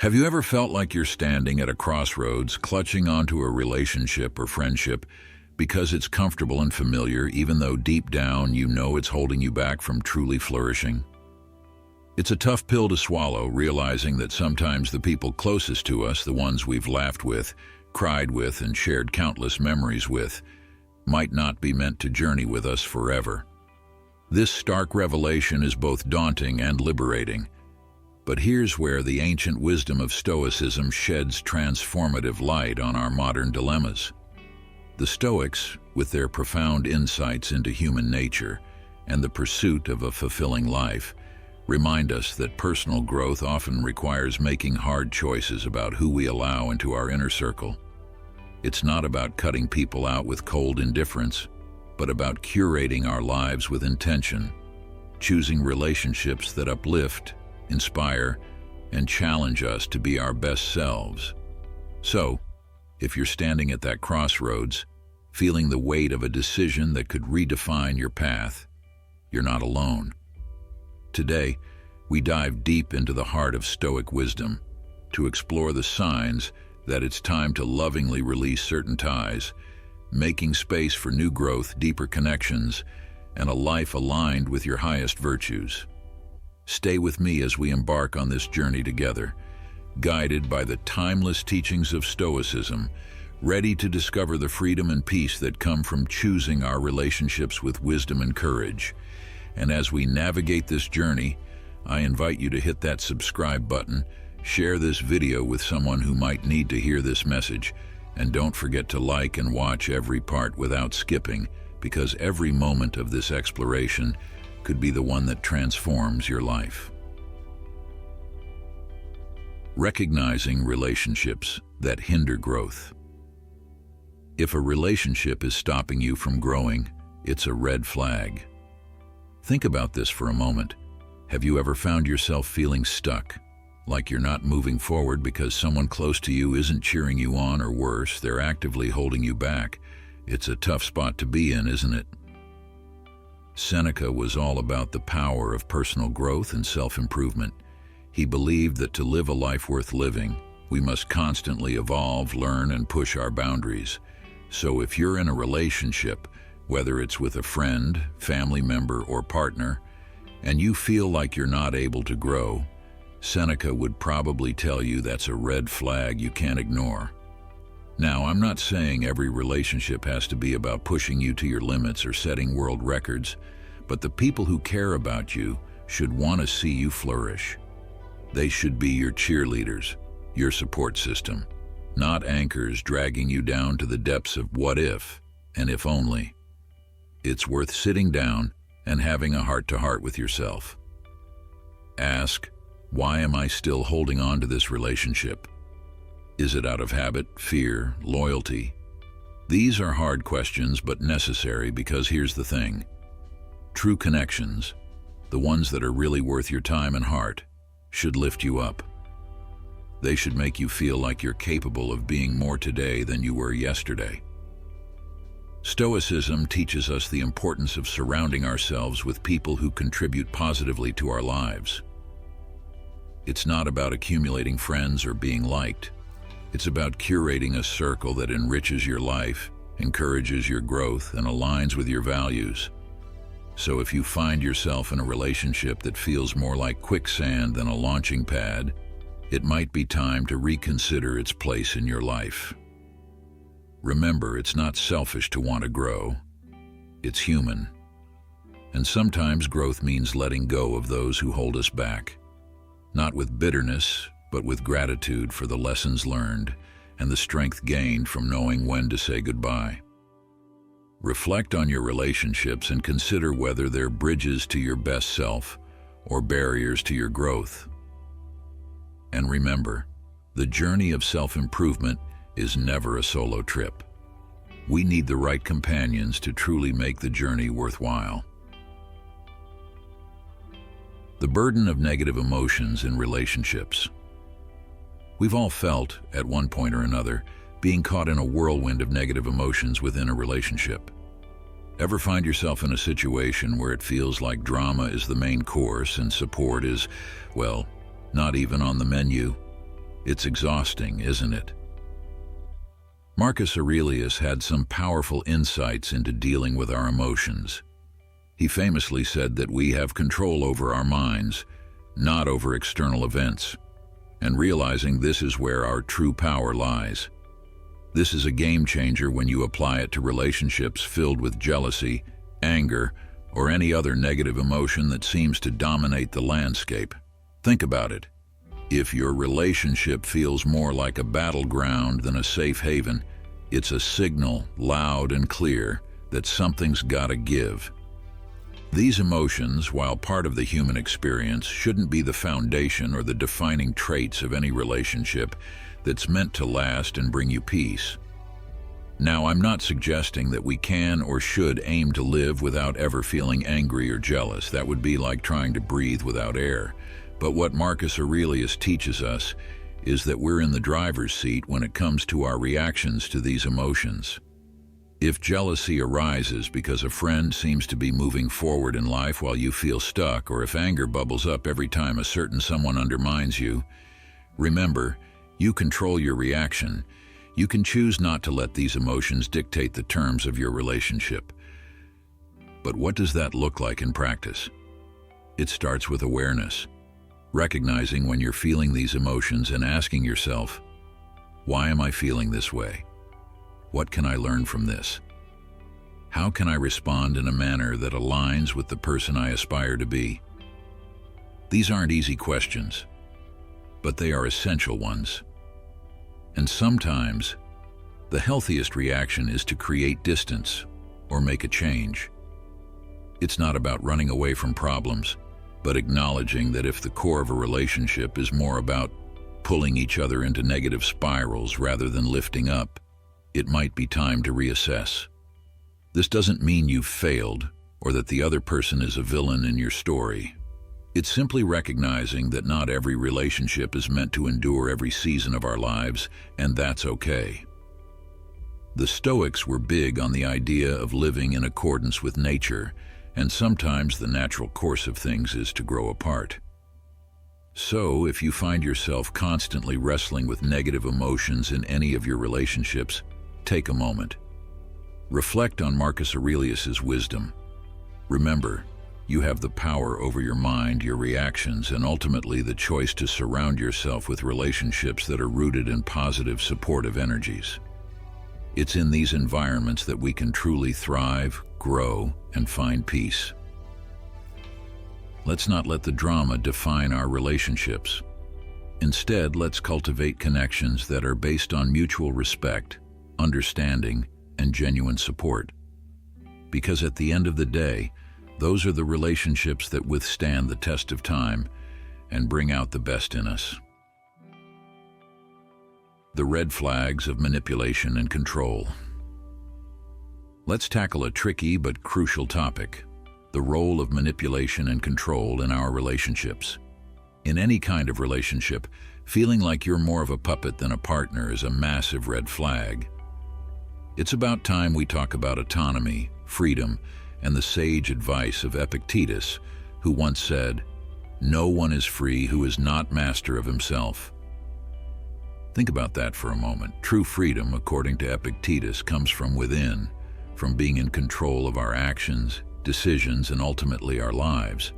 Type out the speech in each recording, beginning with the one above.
Have you ever felt like you're standing at a crossroads, clutching onto a relationship or friendship because it's comfortable and familiar, even though deep down you know it's holding you back from truly flourishing? It's a tough pill to swallow, realizing that sometimes the people closest to us, the ones we've laughed with, cried with, and shared countless memories with, might not be meant to journey with us forever. This stark revelation is both daunting and liberating. But here's where the ancient wisdom of Stoicism sheds transformative light on our modern dilemmas. The Stoics, with their profound insights into human nature and the pursuit of a fulfilling life, remind us that personal growth often requires making hard choices about who we allow into our inner circle. It's not about cutting people out with cold indifference, but about curating our lives with intention, choosing relationships that uplift, inspire, and challenge us to be our best selves. So, if you're standing at that crossroads, feeling the weight of a decision that could redefine your path, you're not alone. Today, we dive deep into the heart of Stoic wisdom to explore the signs that it's time to lovingly release certain ties, making space for new growth, deeper connections, and a life aligned with your highest virtues. Stay with me as we embark on this journey together, guided by the timeless teachings of Stoicism, ready to discover the freedom and peace that come from choosing our relationships with wisdom and courage. And as we navigate this journey, I invite you to hit that subscribe button, share this video with someone who might need to hear this message, and don't forget to like and watch every part without skipping, because every moment of this exploration could be the one that transforms your life. Recognizing relationships that hinder growth. If a relationship is stopping you from growing, it's a red flag. Think about this for a moment. Have you ever found yourself feeling stuck, like you're not moving forward because someone close to you isn't cheering you on, or worse, they're actively holding you back? It's a tough spot to be in, isn't it? Seneca was all about the power of personal growth and self-improvement. He believed that to live a life worth living, we must constantly evolve, learn, and push our boundaries. So if you're in a relationship, whether it's with a friend, family member, or partner, and you feel like you're not able to grow, Seneca would probably tell you that's a red flag you can't ignore. Now, I'm not saying every relationship has to be about pushing you to your limits or setting world records, but the people who care about you should want to see you flourish. They should be your cheerleaders, your support system, not anchors dragging you down to the depths of what if and if only. It's worth sitting down and having a heart-to-heart with yourself. Ask, why am I still holding on to this relationship? Is it out of habit, fear, loyalty? These are hard questions, but necessary, because here's the thing. True connections, the ones that are really worth your time and heart, should lift you up. They should make you feel like you're capable of being more today than you were yesterday. Stoicism teaches us the importance of surrounding ourselves with people who contribute positively to our lives. It's not about accumulating friends or being liked. It's about curating a circle that enriches your life, encourages your growth, and aligns with your values. So if you find yourself in a relationship that feels more like quicksand than a launching pad, it might be time to reconsider its place in your life. Remember, it's not selfish to want to grow. It's human. And sometimes growth means letting go of those who hold us back. Not with bitterness, but with gratitude for the lessons learned and the strength gained from knowing when to say goodbye. Reflect on your relationships and consider whether they're bridges to your best self or barriers to your growth. And remember, the journey of self-improvement is never a solo trip. We need the right companions to truly make the journey worthwhile. The burden of negative emotions in relationships. We've all felt, at one point or another, being caught in a whirlwind of negative emotions within a relationship. Ever find yourself in a situation where it feels like drama is the main course and support is, well, not even on the menu? It's exhausting, isn't it? Marcus Aurelius had some powerful insights into dealing with our emotions. He famously said that we have control over our minds, not over external events, and realizing this is where our true power lies. This is a game changer when you apply it to relationships filled with jealousy, anger, or any other negative emotion that seems to dominate the landscape. Think about it. If your relationship feels more like a battleground than a safe haven, it's a signal, loud and clear, that something's gotta give. These emotions, while part of the human experience, shouldn't be the foundation or the defining traits of any relationship that's meant to last and bring you peace. Now, I'm not suggesting that we can or should aim to live without ever feeling angry or jealous. That would be like trying to breathe without air. But what Marcus Aurelius teaches us is that we're in the driver's seat when it comes to our reactions to these emotions. If jealousy arises because a friend seems to be moving forward in life while you feel stuck, or if anger bubbles up every time a certain someone undermines you, remember, you control your reaction. You can choose not to let these emotions dictate the terms of your relationship. But what does that look like in practice? It starts with awareness. Recognizing when you're feeling these emotions and asking yourself, why am I feeling this way? What can I learn from this? How can I respond in a manner that aligns with the person I aspire to be? These aren't easy questions, but they are essential ones. And sometimes, the healthiest reaction is to create distance or make a change. It's not about running away from problems, but acknowledging that if the core of a relationship is more about pulling each other into negative spirals rather than lifting up, it might be time to reassess. This doesn't mean you've failed or that the other person is a villain in your story. It's simply recognizing that not every relationship is meant to endure every season of our lives, and that's okay. The Stoics were big on the idea of living in accordance with nature, and sometimes the natural course of things is to grow apart. So, if you find yourself constantly wrestling with negative emotions in any of your relationships, take a moment. Reflect on Marcus Aurelius's wisdom. Remember, you have the power over your mind, your reactions, and ultimately the choice to surround yourself with relationships that are rooted in positive, supportive energies. It's in these environments that we can truly thrive, grow, and find peace. Let's not let the drama define our relationships. Instead, let's cultivate connections that are based on mutual respect, understanding, and genuine support. Because at the end of the day, those are the relationships that withstand the test of time and bring out the best in us. The red flags of manipulation and control. Let's tackle a tricky but crucial topic: the role of manipulation and control in our relationships. In any kind of relationship, feeling like you're more of a puppet than a partner is a massive red flag. It's about time we talk about autonomy, freedom, and the sage advice of Epictetus, who once said, "No one is free who is not master of himself." Think about that for a moment. True freedom, according to Epictetus, comes from within, from being in control of our actions, decisions, and ultimately our lives.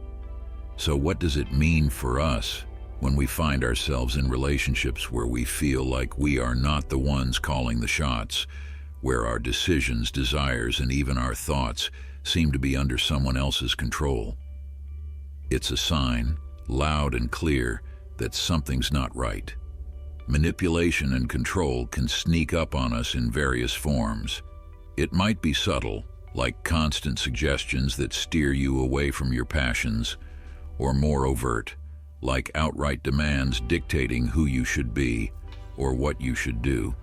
So what does it mean for us when we find ourselves in relationships where we feel like we are not the ones calling the shots, where our decisions, desires, and even our thoughts seem to be under someone else's control? It's a sign, loud and clear, that something's not right. Manipulation and control can sneak up on us in various forms. It might be subtle, like constant suggestions that steer you away from your passions, or more overt, like outright demands dictating who you should be or what you should do.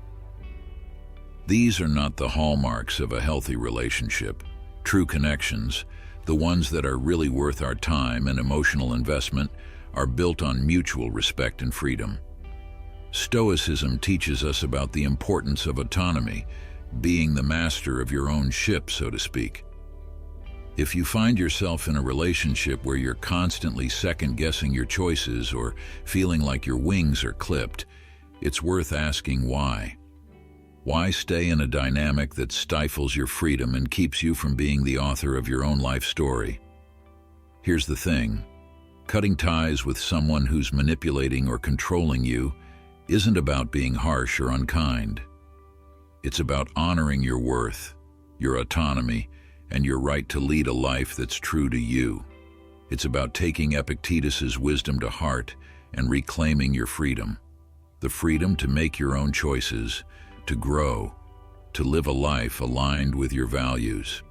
These are not the hallmarks of a healthy relationship. True connections, the ones that are really worth our time and emotional investment, are built on mutual respect and freedom. Stoicism teaches us about the importance of autonomy, being the master of your own ship, so to speak. If you find yourself in a relationship where you're constantly second-guessing your choices or feeling like your wings are clipped, it's worth asking why. Why stay in a dynamic that stifles your freedom and keeps you from being the author of your own life story? Here's the thing. Cutting ties with someone who's manipulating or controlling you isn't about being harsh or unkind. It's about honoring your worth, your autonomy, and your right to lead a life that's true to you. It's about taking Epictetus's wisdom to heart and reclaiming your freedom. The freedom to make your own choices, to grow, to live a life aligned with your values.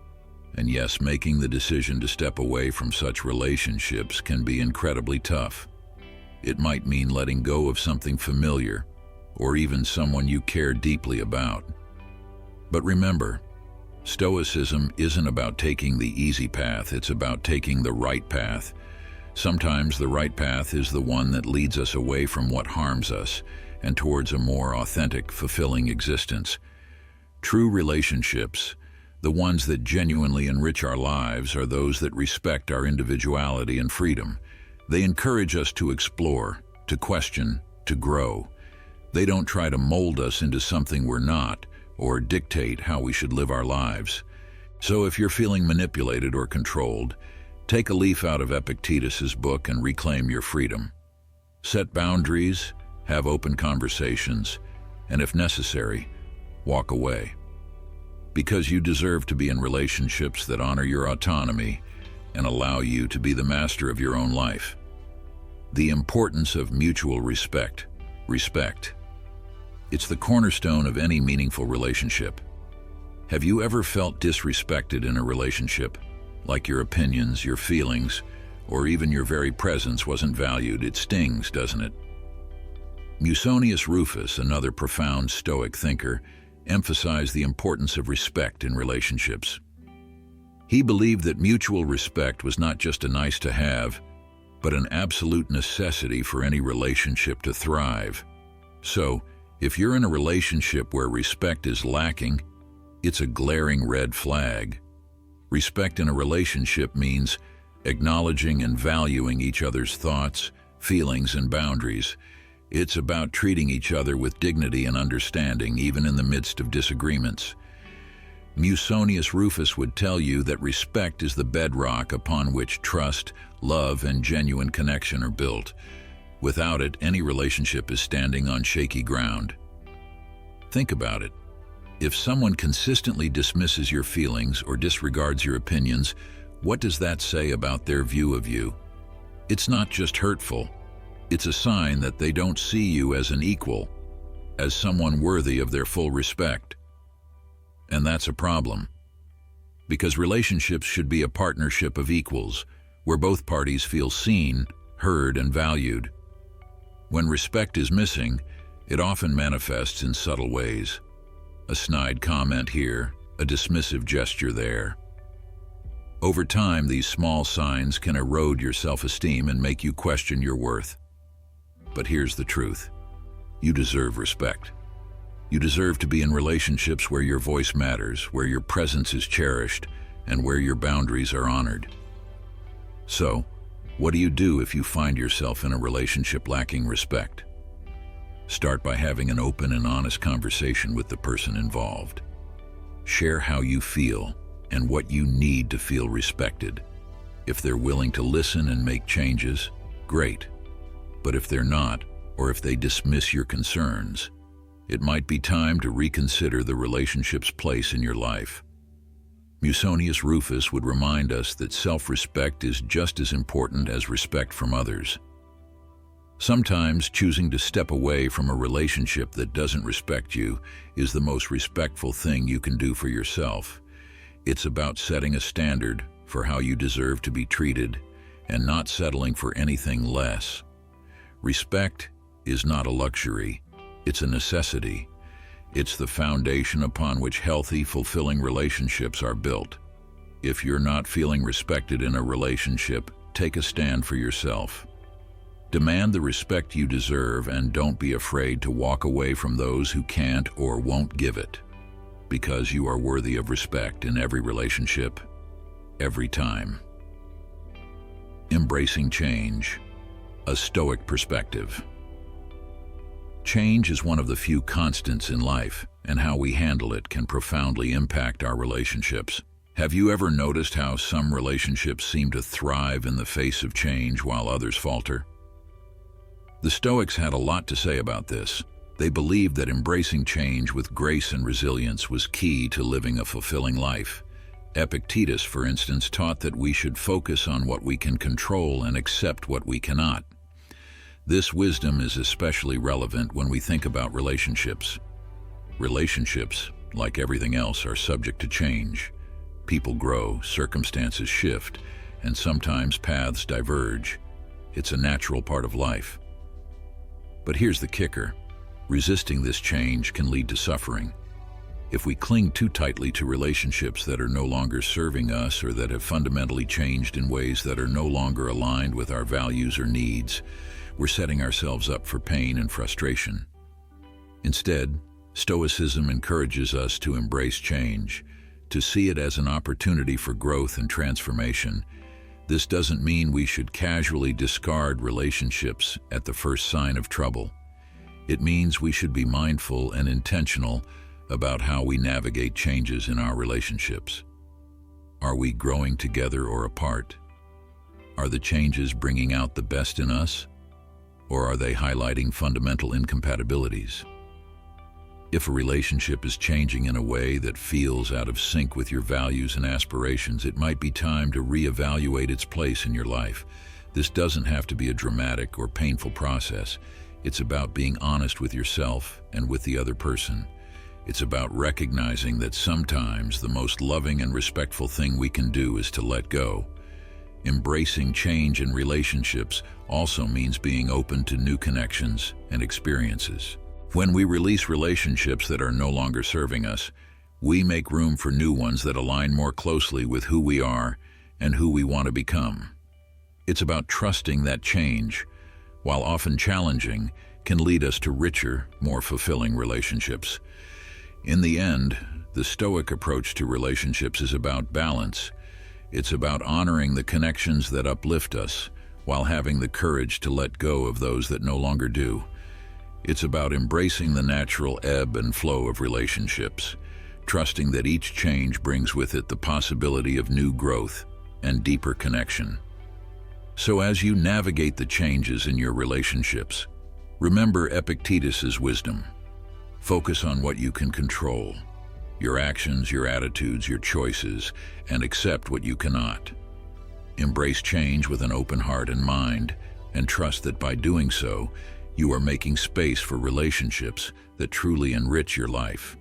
And yes, making the decision to step away from such relationships can be incredibly tough. It might mean letting go of something familiar, or even someone you care deeply about. But remember, Stoicism isn't about taking the easy path, it's about taking the right path. Sometimes the right path is the one that leads us away from what harms us and towards a more authentic, fulfilling existence. True relationships, the ones that genuinely enrich our lives, are those that respect our individuality and freedom. They encourage us to explore, to question, to grow. They don't try to mold us into something we're not, or dictate how we should live our lives. So if you're feeling manipulated or controlled, take a leaf out of Epictetus's book and reclaim your freedom. Set boundaries, have open conversations, and if necessary, walk away. Because you deserve to be in relationships that honor your autonomy and allow you to be the master of your own life. The importance of mutual respect. Respect. It's the cornerstone of any meaningful relationship. Have you ever felt disrespected in a relationship? Like your opinions, your feelings, or even your very presence wasn't valued? It stings, doesn't it? Musonius Rufus, another profound Stoic thinker, emphasized the importance of respect in relationships. He believed that mutual respect was not just a nice to have, but an absolute necessity for any relationship to thrive. So, if you're in a relationship where respect is lacking, it's a glaring red flag. Respect in a relationship means acknowledging and valuing each other's thoughts, feelings, and boundaries. It's about treating each other with dignity and understanding, even in the midst of disagreements. Musonius Rufus would tell you that respect is the bedrock upon which trust, love, and genuine connection are built. Without it, any relationship is standing on shaky ground. Think about it. If someone consistently dismisses your feelings or disregards your opinions, what does that say about their view of you? It's not just hurtful. It's a sign that they don't see you as an equal, as someone worthy of their full respect. And that's a problem. Because relationships should be a partnership of equals, where both parties feel seen, heard, and valued. When respect is missing, it often manifests in subtle ways. A snide comment here, a dismissive gesture there. Over time, these small signs can erode your self-esteem and make you question your worth. But here's the truth. You deserve respect. You deserve to be in relationships where your voice matters, where your presence is cherished, and where your boundaries are honored. So, what do you do if you find yourself in a relationship lacking respect? Start by having an open and honest conversation with the person involved. Share how you feel and what you need to feel respected. If they're willing to listen and make changes, great. But if they're not, or if they dismiss your concerns, it might be time to reconsider the relationship's place in your life. Musonius Rufus would remind us that self-respect is just as important as respect from others. Sometimes choosing to step away from a relationship that doesn't respect you is the most respectful thing you can do for yourself. It's about setting a standard for how you deserve to be treated and not settling for anything less. Respect is not a luxury, it's a necessity. It's the foundation upon which healthy, fulfilling relationships are built. If you're not feeling respected in a relationship, take a stand for yourself. Demand the respect you deserve and don't be afraid to walk away from those who can't or won't give it. Because you are worthy of respect in every relationship, every time. Embracing change, a Stoic perspective. Change is one of the few constants in life, and how we handle it can profoundly impact our relationships. Have you ever noticed how some relationships seem to thrive in the face of change while others falter? The Stoics had a lot to say about this. They believed that embracing change with grace and resilience was key to living a fulfilling life. Epictetus, for instance, taught that we should focus on what we can control and accept what we cannot. This wisdom is especially relevant when we think about relationships. Relationships, like everything else, are subject to change. People grow, circumstances shift, and sometimes paths diverge. It's a natural part of life. But here's the kicker. Resisting this change can lead to suffering. If we cling too tightly to relationships that are no longer serving us or that have fundamentally changed in ways that are no longer aligned with our values or needs, we're setting ourselves up for pain and frustration. Instead, Stoicism encourages us to embrace change, to see it as an opportunity for growth and transformation. This doesn't mean we should casually discard relationships at the first sign of trouble. It means we should be mindful and intentional about how we navigate changes in our relationships. Are we growing together or apart? Are the changes bringing out the best in us, or are they highlighting fundamental incompatibilities? If a relationship is changing in a way that feels out of sync with your values and aspirations, it might be time to reevaluate its place in your life. This doesn't have to be a dramatic or painful process. It's about being honest with yourself and with the other person. It's about recognizing that sometimes the most loving and respectful thing we can do is to let go. Embracing change in relationships also means being open to new connections and experiences. When we release relationships that are no longer serving us, we make room for new ones that align more closely with who we are and who we want to become. It's about trusting that change, while often challenging, can lead us to richer, more fulfilling relationships. In the end, the Stoic approach to relationships is about balance. It's about honoring the connections that uplift us, while having the courage to let go of those that no longer do. It's about embracing the natural ebb and flow of relationships, trusting that each change brings with it the possibility of new growth and deeper connection. So as you navigate the changes in your relationships, remember Epictetus's wisdom. Focus on what you can control, your actions, your attitudes, your choices, and accept what you cannot. Embrace change with an open heart and mind, and trust that by doing so, you are making space for relationships that truly enrich your life.